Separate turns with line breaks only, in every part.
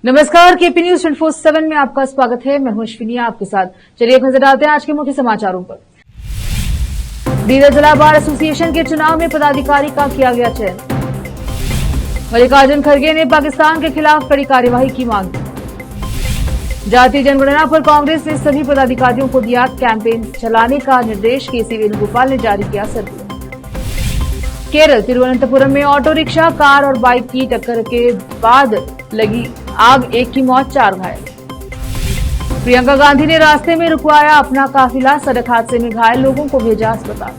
नमस्कार, KP news 24/7 में आपका स्वागत है। मैं हूं अश्विनी आपके साथ। चलिए एक नजर डालते हैं आज के मुख्य समाचारों पर। बीदर जिला बार एसोसिएशन के चुनाव में पदाधिकारी का किया गया चयन। मल्लिकार्जुन खड़गे ने पाकिस्तान के खिलाफ कड़ी कार्यवाही की मांग की। जातीय जनगणना पर कांग्रेस ने सभी पदाधिकारियों को दिया कैंपेन चलाने का निर्देश। केसी वेणुगोपाल ने जारी किया सर्कुलर। केरल तिरुवनंतपुरम में ऑटो रिक्शा, कार और बाइक की टक्कर के बाद लगी आग, एक की मौत, 4 घायल। प्रियंका गांधी ने रास्ते में रुकवाया अपना काफिला, सड़क हादसे में घायल लोगों को भेजा अस्पताल।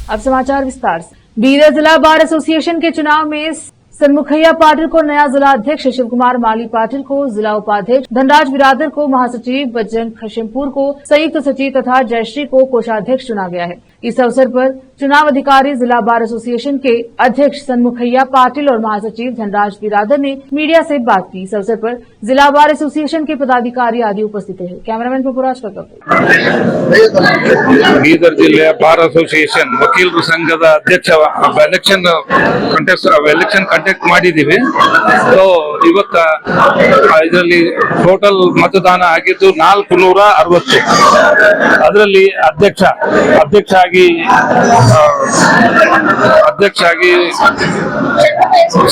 अब समाचार विस्तार से। बीदर जिला बार एसोसिएशन के चुनाव में सन्मुखैया पाटिल को नया जिला अध्यक्ष, शिव कुमार माली पाटिल को जिला उपाध्यक्ष, धनराज बिरादर को महासचिव, बजरंग खशिमपुर को संयुक्त सचिव तथा जयश्री को कोषाध्यक्ष चुना गया है। इस अवसर पर चुनाव अधिकारी जिला बार एसोसिएशन के अध्यक्ष सन्मुखैया पाटिल और महासचिव धनराज बिरादर ने मीडिया से बात की। इस अवसर पर जिला बार एसोसिएशन के पदाधिकारी आदि उपस्थित रहे। कैमरामैन पपुराज का
ಬೀದರ್ ಜಿಲ್ಲೆಯ ಬಾರ್ ಅಸೋಸಿಯೇಷನ್ ವಕೀಲರ ಸಂಘದ ಅಧ್ಯಕ್ಷ ಎಲೆಕ್ಷನ್ ಕಂಟೆಕ್ಟ್ ಮಾಡಿದೀವಿ. ಸೊ ಇವತ್ತ ಇದರಲ್ಲಿ ಟೋಟಲ್ ಮತದಾನ ಆಗಿದ್ದು 460. ಅದರಲ್ಲಿ ಅಧ್ಯಕ್ಷ ಆಗಿ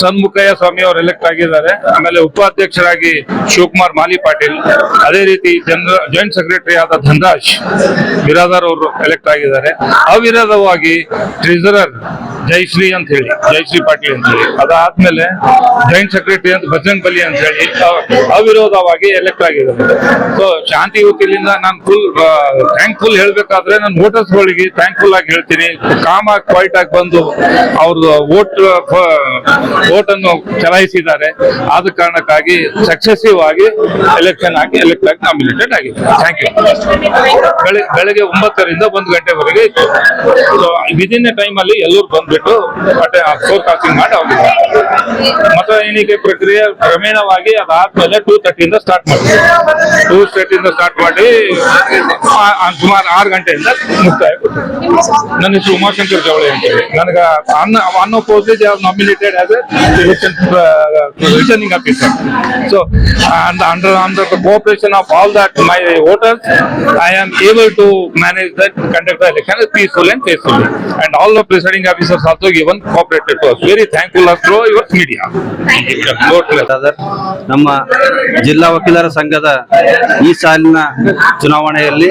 ಸನ್ಮುಖಯ್ಯ ಸ್ವಾಮಿ ಅವರು ಎಲೆಕ್ಟ್ ಆಗಿದ್ದಾರೆ. ಆಮೇಲೆ ಉಪಾಧ್ಯಕ್ಷರಾಗಿ ಶಿವಕುಮಾರ್ ಮಾಲಿ ಪಾಟೀಲ್, ಅದೇ ರೀತಿ ಜಾಯಿಂಟ್ ಸೆಕ್ರೆಟರಿ ಆದ ಧನರಾಜ್ ಬಿರಾದರ್ ಅವರು ಎಲೆಕ್ಟ್ ಆಗಿದ್ದಾರೆ. ಅವಿರೋಧವಾಗಿ ಟ್ರೆಜರರ್ ಜಯಶ್ರೀ ಪಾಟೀಲ್ ಅಂತ ಹೇಳಿ, ಅದಾದ್ಮೇಲೆ ಜಾಯಿಂಟ್ ಸೆಕ್ರೆಟರಿ ಅಂತ ಬಜರಂಗ್ ಬಲಿ ಅಂತ ಹೇಳಿ ಅವಿರೋಧವಾಗಿ ಎಲೆಕ್ಟ್ ಆಗಿದ್ದಾರೆ. ಸೊ ಶಾಂತಿಯುತಿಯಿಂದ ನಾನು ಥ್ಯಾಂಕ್ಫುಲ್ ಹೇಳ್ಬೇಕಾದ್ರೆ ನನ್ನ ವೋಟರ್ಸ್ಗಳಿಗೆ ಥ್ಯಾಂಕ್ಫುಲ್ ಆಗಿ ಹೇಳ್ತೀನಿ. ಕಾಮ್ ಆಗಿ ಕ್ವೈಟ್ ಆಗಿ ಬಂದು ಅವ್ರದ್ದು ವೋಟ್ ಅನ್ನು ಚಲಾಯಿಸಿದ್ದಾರೆ. ಆದ ಕಾರಣಕ್ಕಾಗಿ ಸಕ್ಸೆಸಿವ್ ಆಗಿ ಎಲೆಕ್ಷನ್ ಆಗಿ ಎಲೆಕ್ಟ್ ಆಗಿ ನಾಮಿನೇಟೆಡ್ ಆಗಿದೆ. Thank you. ಬೆಳಗ್ಗೆ 9ರಿಂದ 1 ಗಂಟೆವರೆಗೆ ಇತ್ತು. ವಿದಿನ್ ಎ ಟೈಮ್ ಅಲ್ಲಿ ಎಲ್ಲರೂ ಬಂದ್ಬಿಟ್ಟು ಫೋರ್ಕಾಸ್ಟಿಂಗ್ ಮಾಡಿ ಹೋಗಿದ್ದಾರೆ. ಮತ ಎಣಿಕೆ ಪ್ರಕ್ರಿಯೆ ಕ್ರಮೇಣವಾಗಿ ಅದಾದ್ಮೇಲೆ 2:30 ಸ್ಟಾರ್ಟ್ ಮಾಡಿ ಸುಮಾರು 6 ಗಂಟೆಯಿಂದ ಮುಕ್ತಾಯ. ನನ್ನ ಹೆಸರು ಉಮಾಶಂಕರ್ ಜವಳಿ ಅಂತ ಹೇಳಿ. ನನಗೆ unopposed nominated as returning officer. So under the cooperation of all that my voters, I am able to manage that, conduct the election peacefully and faithfully, and all the presiding officers also given cooperated to us. Very thankful through your media.
ನಮ್ಮ ಜಿಲ್ಲಾ ವಕೀಲರ ಸಂಘದ ಈ ಸಾಲಿನ ಚುನಾವಣೆಯಲ್ಲಿ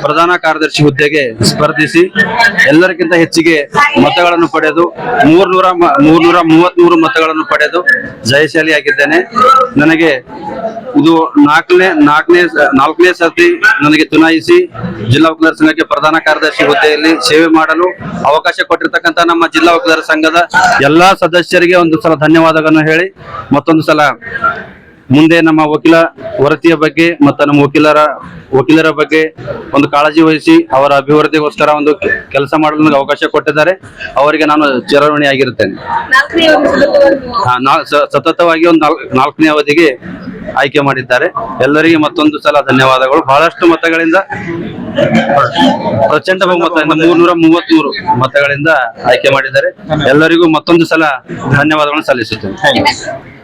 ಪ್ರಧಾನ ಕಾರ್ಯದರ್ಶಿ ಹುದ್ದೆಗೆ ಸ್ಪರ್ಧಿಸಿ ಎಲ್ಲರಿಗಿಂತ ಹೆಚ್ಚಿಗೆ ಮತಗಳನ್ನು ಪಡೆದು 333 ಮತಗಳನ್ನು ಪಡೆದು ಜಯಶಾಲಿಯಾಗಿದ್ದೇನೆ. ನನಗೆ ಇದು ನಾಲ್ಕನೇ ಸರ್ತಿ ನನಗೆ ಚುನಾಯಿಸಿ ಜಿಲ್ಲಾ ವಕೀಲರ ಸಂಘಕ್ಕೆ ಪ್ರಧಾನ ಕಾರ್ಯದರ್ಶಿ ಹುದ್ದೆಯಲ್ಲಿ ಸೇವೆ ಮಾಡಲು ಅವಕಾಶ ಕೊಟ್ಟಿರ್ತಕ್ಕಂಥ ನಮ್ಮ ಜಿಲ್ಲಾ ವಕೀಲರ ಸಂಘದ ಎಲ್ಲಾ ಸದಸ್ಯರಿಗೆ ಒಂದು ಸಲ ಧನ್ಯವಾದಗಳನ್ನು ಹೇಳಿ, ಮತ್ತೊಂದು ಸಲ ಮುಂದೆ ನಮ್ಮ ವಕೀಲ ವೃತ್ತಿಯ ಬಗ್ಗೆ ಮತ್ತು ನಮ್ಮ ವಕೀಲರ ಬಗ್ಗೆ ಒಂದು ಕಾಳಜಿ ವಹಿಸಿ ಅವರ ಅಭಿವೃದ್ಧಿಗೋಸ್ಕರ ಒಂದು ಕೆಲಸ ಮಾಡಲು ನನಗೆ ಅವಕಾಶ ಕೊಟ್ಟಿದ್ದಾರೆ. ಅವರಿಗೆ ನಾನು ಚಿರಋಣಿಯಾಗಿರುತ್ತೇನೆ. ಸತತವಾಗಿ ಒಂದು 4ನೇ ಅವಧಿಗೆ ಆಯ್ಕೆ ಮಾಡಿದ್ದಾರೆ. ಎಲ್ಲರಿಗೆ ಮತ್ತೊಂದು ಸಲ ಧನ್ಯವಾದಗಳು. ಬಹಳಷ್ಟು ಮತಗಳಿಂದ, ಪ್ರಚಂಡ ಬಹುಮತದಿಂದ 333 ಮತಗಳಿಂದ ಆಯ್ಕೆ ಮಾಡಿದ್ದಾರೆ. ಎಲ್ಲರಿಗೂ ಮತ್ತೊಂದು ಸಲ ಧನ್ಯವಾದಗಳನ್ನು ಸಲ್ಲಿಸುತ್ತೇನೆ.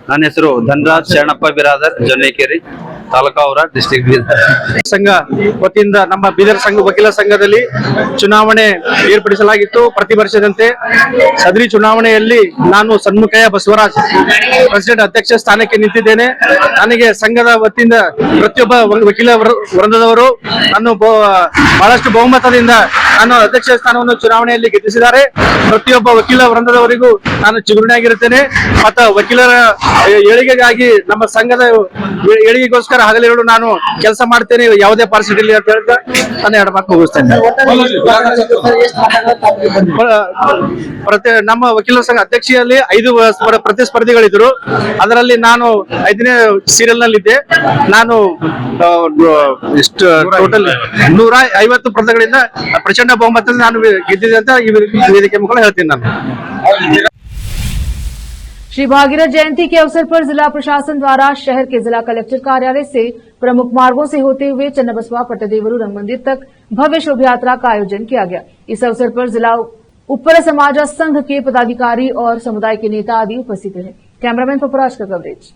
ನನ್ನ ಹೆಸರು ಧನರಾಜ್ ಶರಣಪ್ಪ ಬಿರಾದರ್, ಜೊನ್ನೇಕೆರೆ ತಾಲೂಕಾ ಔರಾ, ಡಿಸ್ಟ್ರಿಕ್ಟ್ ಬೀದರ್.
ಸಂಘ ವತಿಯಿಂದ ನಮ್ಮ ಬೀದರ್ ಸಂಘ ವಕೀಲ ಸಂಘದಲ್ಲಿ ಚುನಾವಣೆ ಏರ್ಪಡಿಸಲಾಗಿತ್ತು. ಪ್ರತಿ ವರ್ಷದಂತೆ ಸದರಿ ಚುನಾವಣೆಯಲ್ಲಿ ನಾನು ಸನ್ಮುಖಯ್ಯ ಬಸವರಾಜ್ ಪ್ರೆಸಿಡೆಂಟ್ ಅಧ್ಯಕ್ಷ ಸ್ಥಾನಕ್ಕೆ ನಿಂತಿದ್ದೇನೆ. ನನಗೆ ಸಂಘದ ವತಿಯಿಂದ ಪ್ರತಿಯೊಬ್ಬ ವಕೀಲ ವೃಂದದವರು ನಾನು ಬಹಳಷ್ಟು ಬಹುಮತದಿಂದ ನಾನು ಅಧ್ಯಕ್ಷ ಸ್ಥಾನವನ್ನು ಚುನಾವಣೆಯಲ್ಲಿ ಗೆಲ್ಲಿಸಿದ್ದಾರೆ. ಪ್ರತಿಯೊಬ್ಬ ವಕೀಲ ವೃಂದದವರಿಗೂ ನಾನು ಚಿಗುರಿಯಾಗಿರುತ್ತೇನೆ. ಮತ್ತು ವಕೀಲರ ಏಳಿಗೆಗಾಗಿ, ನಮ್ಮ ಸಂಘದ ಏಳಿಗೆಗೋಸ್ಕರ ಹಗಲಿರುಳು ನಾನು ಕೆಲಸ ಮಾಡ್ತೇನೆ, ಯಾವುದೇ ಪರಿಸ್ಥಿತಿಯಲ್ಲಿ ಅಂತ ಹೇಳ್ತಾ ನನ್ನ 2 ಮಾತು ಮುಗಿಸ್ತೇನೆ. ನಮ್ಮ ವಕೀಲರ ಸಂಘ ಅಧ್ಯಕ್ಷೆಯಲ್ಲಿ 5 ಪ್ರತಿಸ್ಪರ್ಧಿಗಳಿದ್ರು. ಅದರಲ್ಲಿ ನಾನು 5ನೇ ಸೀರಿಯಲ್ ನಲ್ಲಿದ್ದೆ. ನಾನು ಟೋಟಲ್ 150 ಪದಗಳಿಂದ ಪ್ರಚಂಡ ಬಹುಮತದಲ್ಲಿ ನಾನು ಗೆದ್ದಿದ್ದೆ ಅಂತ ಈ ವೇದಿಕೆ ಮುಖಾಂತರ ಹೇಳ್ತೀನಿ. ನಾನು
श्री भागीरथ जयंती के अवसर पर जिला प्रशासन द्वारा शहर के जिला कलेक्टर कार्यालय से प्रमुख मार्गों से होते हुए चन्नबसवा पट्टदेवरू रंग मंदिर तक भव्य शोभा यात्रा का आयोजन किया गया। इस अवसर पर जिला उप्पर समाज संघ के पदाधिकारी और समुदाय के नेता आदि उपस्थित रहे। कैमरामैन पपराज का कवरेज।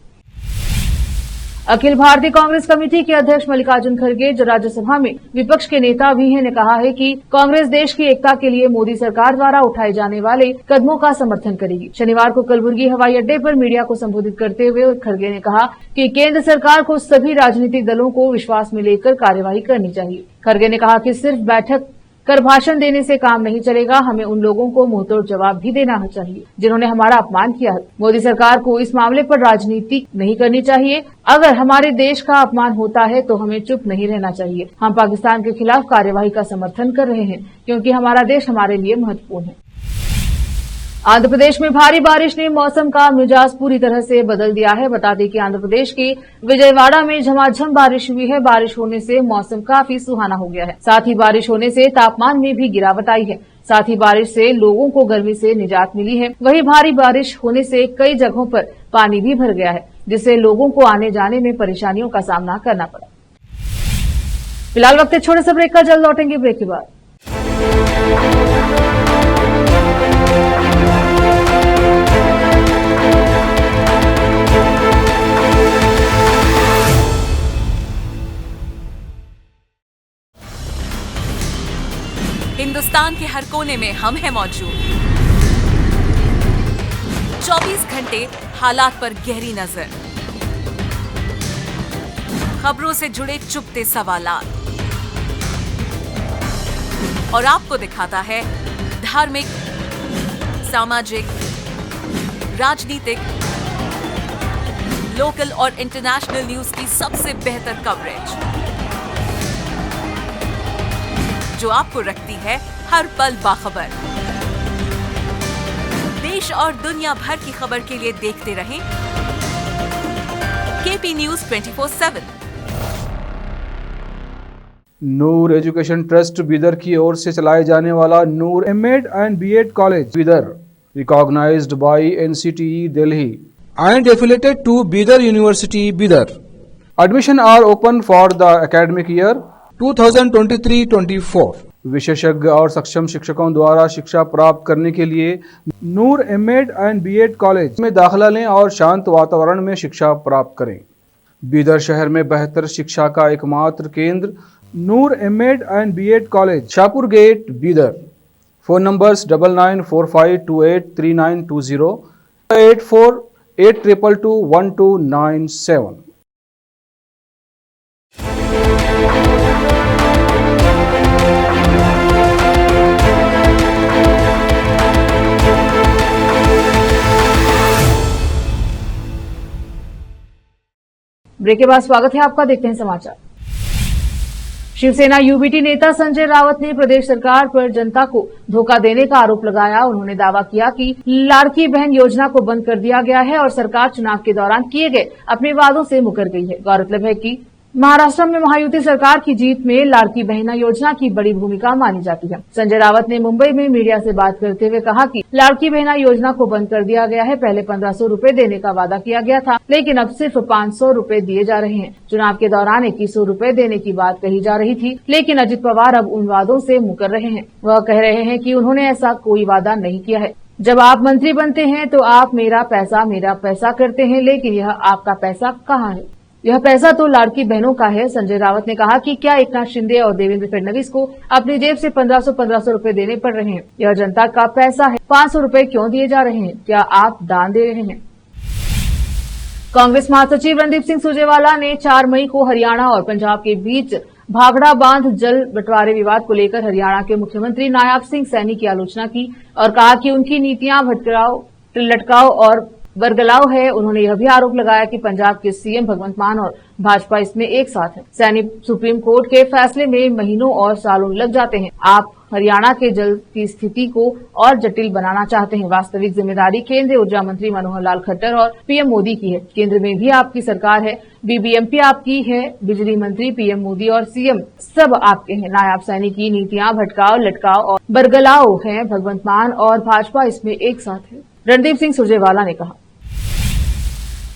अखिल भारतीय कांग्रेस कमेटी के अध्यक्ष मल्लिकार्जुन खड़गे, जो राज्यसभा में विपक्ष के नेता भी हैं, ने कहा है कि कांग्रेस देश की एकता के लिए मोदी सरकार द्वारा उठाए जाने वाले कदमों का समर्थन करेगी। शनिवार को कलबुर्गी हवाई अड्डे पर मीडिया को संबोधित करते हुए खड़गे ने कहा कि केंद्र सरकार को सभी राजनीतिक दलों को विश्वास में लेकर कार्यवाही करनी चाहिए। खड़गे ने कहा कि सिर्फ बैठक कर भाषण देने से काम नहीं चलेगा, हमें उन लोगों को मुंहतोड़ जवाब भी देना चाहिए जिन्होंने हमारा अपमान किया है। मोदी सरकार को इस मामले पर राजनीति नहीं करनी चाहिए। अगर हमारे देश का अपमान होता है तो हमें चुप नहीं रहना चाहिए। हम पाकिस्तान के खिलाफ कार्यवाही का समर्थन कर रहे हैं क्योंकि हमारा देश हमारे लिए महत्वपूर्ण है। आंध्र प्रदेश में भारी बारिश ने मौसम का मिजाज पूरी तरह से बदल दिया है। बता दें कि आंध्र प्रदेश के विजयवाड़ा में झमाझम बारिश हुई है। बारिश होने से मौसम काफी सुहाना हो गया है। साथ ही बारिश होने से तापमान में भी गिरावट आई है। साथ ही बारिश से लोगों को गर्मी से निजात मिली है। वहीं भारी बारिश होने से कई जगहों पर पानी भी भर गया है, जिससे लोगों को आने जाने में परेशानियों का सामना करना पड़ा। फिलहाल वक्त एक छोटे से ब्रेक का, जल्द लौटेंगे ब्रेक के बाद।
हिंदुस्तान के हर कोने में हम हैं मौजूद। 24 घंटे हालात पर गहरी नजर, खबरों से जुड़े चुपते सवालात, और आपको दिखाता है धार्मिक, सामाजिक, राजनीतिक, लोकल और इंटरनेशनल न्यूज की सबसे बेहतर कवरेज, जो आपको रखती है हर पल बाखबर। देश और दुनिया भर की खबर के लिए देखते रहें KP news 24/7।
Noor education trust Bidar की ओर से चलाए जाने वाला Noor MEd and BEd college Bidar, recognised by NCTE Delhi
and affiliated to Bidar University, Bidar.
Admission are open for the academic year
2023-24.
विशेषज्ञ और सक्षम शिक्षकों द्वारा शिक्षा प्राप्त करने के लिए नूर एमएड एंड बीएड कॉलेज में दाखिला लें और शांत वातावरण में शिक्षा प्राप्त करें। बीदर शहर में बेहतर शिक्षा का एकमात्र केंद्र Noor MEd and BEd college, Shahpur gate, Bidar. Phone numbers 9945283920, 8482221297।
Break के बाद स्वागत है आपका, देखते हैं समाचार। शिवसेना यूबीटी नेता संजय रावत ने प्रदेश सरकार पर जनता को धोखा देने का आरोप लगाया। उन्होंने दावा किया कि लाड़की बहन योजना को बंद कर दिया गया है और सरकार चुनाव के दौरान किए गए अपने वादों से मुकर गई है। गौरतलब है कि महाराष्ट्र में महायुति सरकार की जीत में लाड़की बहना योजना की बड़ी भूमिका मानी जाती है। संजय रावत ने मुंबई में मीडिया से बात करते हुए कहा कि लाड़की बहना योजना को बंद कर दिया गया है। पहले 1500 रूपये देने का वादा किया गया था, लेकिन अब सिर्फ 500 रूपये दिए जा रहे हैं। चुनाव के दौरान 2100 रूपये देने की बात कही जा रही थी, लेकिन अजित पवार अब उन वादों से मुकर रहे हैं। वह कह रहे हैं कि उन्होंने ऐसा कोई वादा नहीं किया है। जब आप मंत्री बनते हैं तो आप मेरा पैसा करते हैं, लेकिन यह आपका पैसा कहाँ है? यह पैसा तो लाड़की बहनों का है। संजय रावत ने कहा कि क्या एकनाथ शिंदे और देवेंद्र फडणवीस को अपनी जेब से 1500 रूपये देने पड़ रहे हैं? यह जनता का पैसा है। 500 रूपये क्यों दिए जा रहे हैं? क्या आप दान दे रहे हैं? कांग्रेस महासचिव रणदीप सिंह सुरजेवाला ने 4 मई को हरियाणा और पंजाब के बीच भाखड़ा बांध जल बंटवारे विवाद को लेकर हरियाणा के मुख्यमंत्री नायब सिंह सैनी की आलोचना की और कहा कि उनकी नीतियां भटकाव, लटकाव और बरगलाव है। उन्होंने यह भी आरोप लगाया कि पंजाब के सीएम भगवंत मान और भाजपा इसमें एक साथ है। सैनी सुप्रीम कोर्ट के फैसले में महीनों और सालों लग जाते हैं। आप हरियाणा के जल की स्थिति को और जटिल बनाना चाहते हैं। वास्तविक जिम्मेदारी केंद्रीय ऊर्जा मंत्री मनोहर लाल खट्टर और पीएम मोदी की है। केंद्र में भी आपकी सरकार है, बीबीएमपी आपकी है, बिजली मंत्री पीएम मोदी और सीएम सब आपके हैं। नायब सैनी की नीतियां भटकाव, लटकाव और बरगलाव है। भगवंत मान और भाजपा इसमें एक साथ है, रणदीप सिंह सुरजेवाला ने कहा।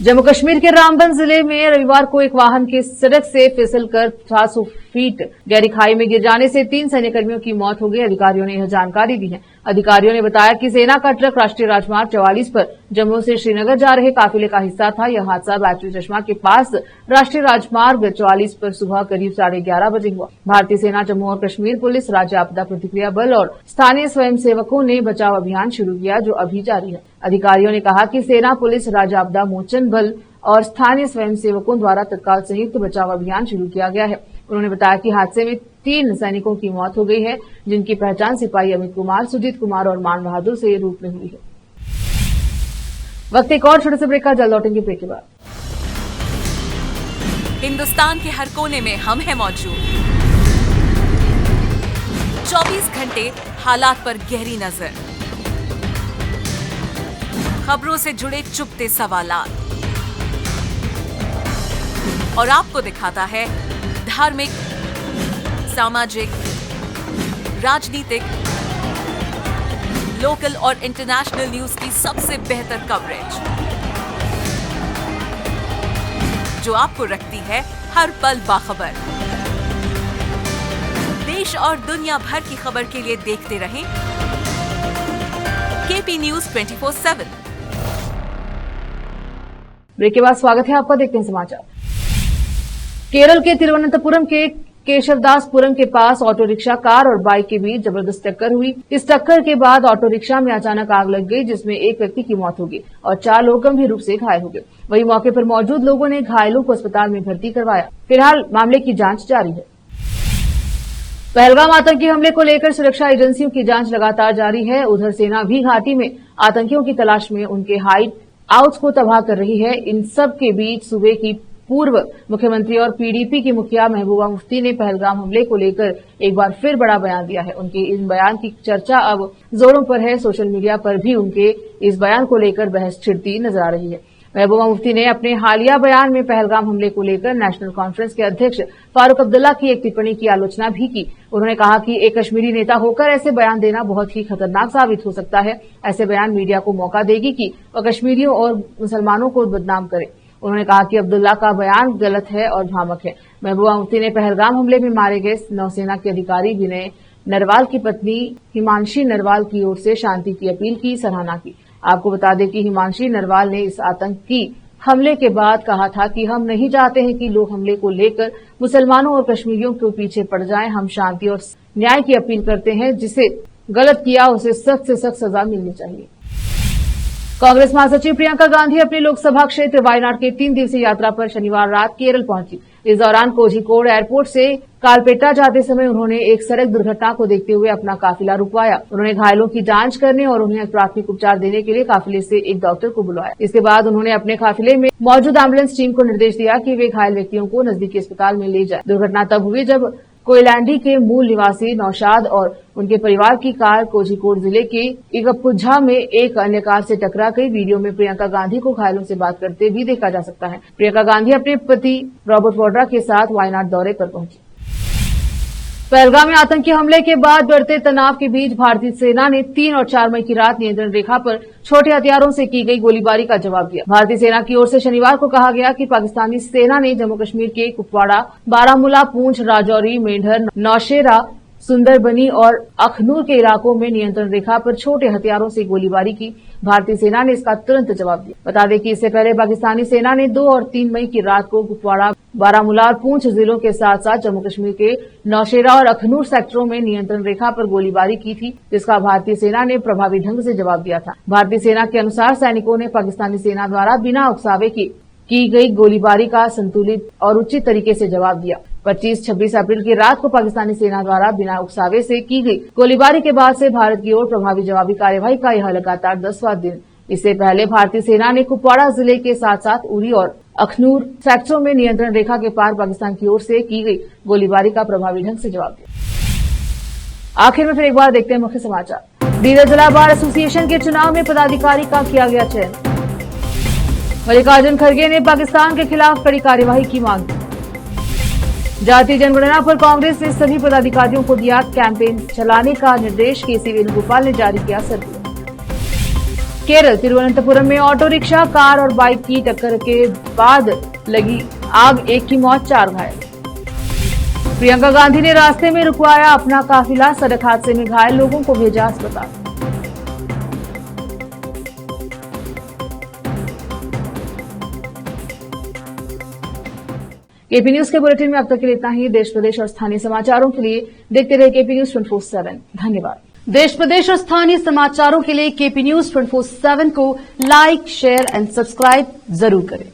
जम्मू कश्मीर के रामबन जिले में रविवार को एक वाहन के सड़क से फिसलकर 400 फीट गहरी खाई में गिर जाने से 3 सैन्यकर्मियों की मौत हो गई। अधिकारियों ने यह जानकारी दी है। अधिकारियों ने बताया कि सेना का ट्रक राष्ट्रीय राजमार्ग 44 पर जम्मू से श्रीनगर जा रहे काफिले का हिस्सा था। यह हादसा बैटरी चश्मा के पास राष्ट्रीय राजमार्ग 44 पर सुबह करीब 11:30 बजे हुआ। भारतीय सेना, जम्मू और कश्मीर पुलिस, राज्य आपदा प्रतिक्रिया बल और स्थानीय स्वयंसेवकों ने बचाव अभियान शुरू किया, जो अभी जारी है। अधिकारियों ने कहा कि सेना, पुलिस, राज्य आपदा मोचन बल और स्थानीय स्वयंसेवकों द्वारा तत्काल संयुक्त बचाव अभियान शुरू किया गया है। उन्होंने बताया कि हादसे में 3 सैनिकों की मौत हो गई है, जिनकी पहचान सिपाही अमित कुमार, सुजीत कुमार और मान बहादुर से रूप में हुई है। वक्त एक और छोटे से ब्रेक का, जल्द लौटेंगे ब्रेक के बाद।
हिंदुस्तान के हर कोने में हम हैं मौजूद। 24 घंटे हालात पर गहरी नजर, खबरों से जुड़े चुपते सवालात और आपको दिखाता है धार्मिक, सामाजिक, राजनीतिक, लोकल और इंटरनेशनल न्यूज की सबसे बेहतर कवरेज, जो आपको रखती है हर पल बाखबर। देश और दुनिया भर की खबर के लिए देखते रहें केपी न्यूज 24/7।
ब्रेक के बाद स्वागत है आपका, देखते हैं समाचार। केरल के तिरुवनंतपुरम के केशवदासपुरम के पास ऑटो रिक्शा, कार और बाइक के बीच जबरदस्त टक्कर हुई। इस टक्कर के बाद ऑटो रिक्शा में अचानक आग लग गई, जिसमें एक व्यक्ति की मौत हो गई और 4 लोग गंभीर रूप से घायल हो गए। वहीं मौके पर मौजूद लोगों ने घायलों को अस्पताल में भर्ती करवाया। फिलहाल मामले की जांच जारी है। पहलगाम आतंकी हमले को लेकर सुरक्षा एजेंसियों की जांच लगातार जारी है। उधर सेना भी घाटी में आतंकियों की तलाश में उनके हाइड आउट्स को तबाह कर रही है। इन सब के बीच सूबे की पूर्व मुख्यमंत्री और पीडीपी की मुखिया महबूबा मुफ्ती ने पहलगाम हमले को लेकर एक बार फिर बड़ा बयान दिया है। उनके इस बयान की चर्चा अब जोरों पर है। सोशल मीडिया पर भी उनके इस बयान को लेकर बहस छिड़ती नजर आ रही है। महबूबा मुफ्ती ने अपने हालिया बयान में पहलगाम हमले को लेकर नेशनल कॉन्फ्रेंस के अध्यक्ष फारूक अब्दुल्ला की एक टिप्पणी की आलोचना भी की। उन्होंने कहा कि एक कश्मीरी नेता होकर ऐसे बयान देना बहुत ही खतरनाक साबित हो सकता है। ऐसे बयान मीडिया को मौका देगी कि वह कश्मीरियों और मुसलमानों को बदनाम करे। उन्होंने कहा कि अब्दुल्ला का बयान गलत है और भ्रामक है। महबूबा मुफ्ती ने पहलगाम हमले में मारे गए नौसेना के अधिकारी विनय नरवाल की पत्नी हिमांशी नरवाल की ओर से शांति की अपील की सराहना की। आपको बता दें कि हिमांशी नरवाल ने इस आतंकी हमले के बाद कहा था कि हम नहीं चाहते हैं कि लोग हमले को लेकर मुसलमानों और कश्मीरियों के पीछे पड़ जाएं। हम शांति और न्याय की अपील करते हैं। जिसे गलत किया उसे सख्त से सख्त सजा मिलनी चाहिए। कांग्रेस महासचिव प्रियंका गांधी अपने लोकसभा क्षेत्र वायनाड के 3 दिवसीय यात्रा पर शनिवार रात केरल पहुंची। इस दौरान कोझिकोड एयरपोर्ट से कालपेटा जाते समय उन्होंने एक सड़क दुर्घटना को देखते हुए अपना काफिला रुकवाया। उन्होंने घायलों की जांच करने और उन्हें प्राथमिक उपचार देने के लिए काफिले से एक डॉक्टर को बुलाया। इसके बाद उन्होंने अपने काफिले में मौजूद एम्बुलेंस टीम को निर्देश दिया कि वे घायल व्यक्तियों को नजदीकी अस्पताल में ले जाए। दुर्घटना तब हुई जब कोयलैंडी के मूल निवासी नौशाद और उनके परिवार की कार कोझिकोड जिले के इगपुझा में एक अन्य कार से टकरा गई। वीडियो में प्रियंका गांधी को घायलों से बात करते भी देखा जा सकता है। प्रियंका गांधी अपने पति रॉबर्ट वाड्रा के साथ वायनाड दौरे पर पहुंची। पहलगाम में आतंकी हमले के बाद बढ़ते तनाव के बीच भारतीय सेना ने 3 और 4 मई की रात नियंत्रण रेखा पर छोटे हथियारों से की गई गोलीबारी का जवाब दिया। भारतीय सेना की ओर से शनिवार को कहा गया कि पाकिस्तानी सेना ने जम्मू कश्मीर के कुपवाड़ा, बारामूला, पूंछ, राजौरी, मेंढर, नौशेरा, सुंदरबनी और अखनूर के इलाकों में नियंत्रण रेखा पर छोटे हथियारों से गोलीबारी की। भारतीय सेना ने इसका तुरंत जवाब दिया। बता दें कि इससे पहले पाकिस्तानी सेना ने 2 और 3 मई की रात को कुपवाड़ा, बारामूला और पूंछ जिलों के साथ साथ जम्मू कश्मीर के नौशेरा और अखनूर सेक्टरों में नियंत्रण रेखा पर गोलीबारी की थी, जिसका भारतीय सेना ने प्रभावी ढंग से जवाब दिया था। भारतीय सेना के अनुसार सैनिकों ने पाकिस्तानी सेना द्वारा बिना उकसावे की गई गोलीबारी का संतुलित और उचित तरीके से जवाब दिया। 25-26 अप्रैल की रात को पाकिस्तानी सेना द्वारा बिना उकसावे से की गई गोलीबारी के बाद से भारत की ओर प्रभावी जवाबी कार्यवाही का यह लगातार 10वां दिन। इससे पहले भारतीय सेना ने कुपवाड़ा जिले के साथ साथ उरी और अखनूर सेक्टरों में नियंत्रण रेखा के पार पाकिस्तान की ओर से की गई गोलीबारी का प्रभावी ढंग से जवाब दिया। आखिर में फिर एक बार देखते हैं मुख्य समाचार। बीदर जिला बार एसोसिएशन के चुनाव में पदाधिकारी का किया गया चयन। मल्लिकार्जुन खड़गे ने पाकिस्तान के खिलाफ कड़ी कार्यवाही की मांग की। जातीय जनगणना पर कांग्रेस ने सभी पदाधिकारियों को दिया कैंपेन चलाने का निर्देश। केसी वेणुगोपाल ने जारी किया सर्कुलर। केरल तिरुवनंतपुरम में ऑटो रिक्शा, कार और बाइक की टक्कर के बाद लगी आग, एक की मौत, 4 घायल। प्रियंका गांधी ने रास्ते में रुकवाया अपना काफिला, सड़क हादसे में घायल लोगों को भेजा अस्पताल। केपी न्यूज के बुलेटिन में अब तक के लिए इतना ही। देश प्रदेश और स्थानीय समाचारों के लिए देखते रहिए केपी न्यूज 24/7। धन्यवाद।
देश प्रदेश और स्थानीय समाचारों के लिए केपी न्यूज 24/7 को लाइक, शेयर एंड सब्सक्राइब जरूर करें।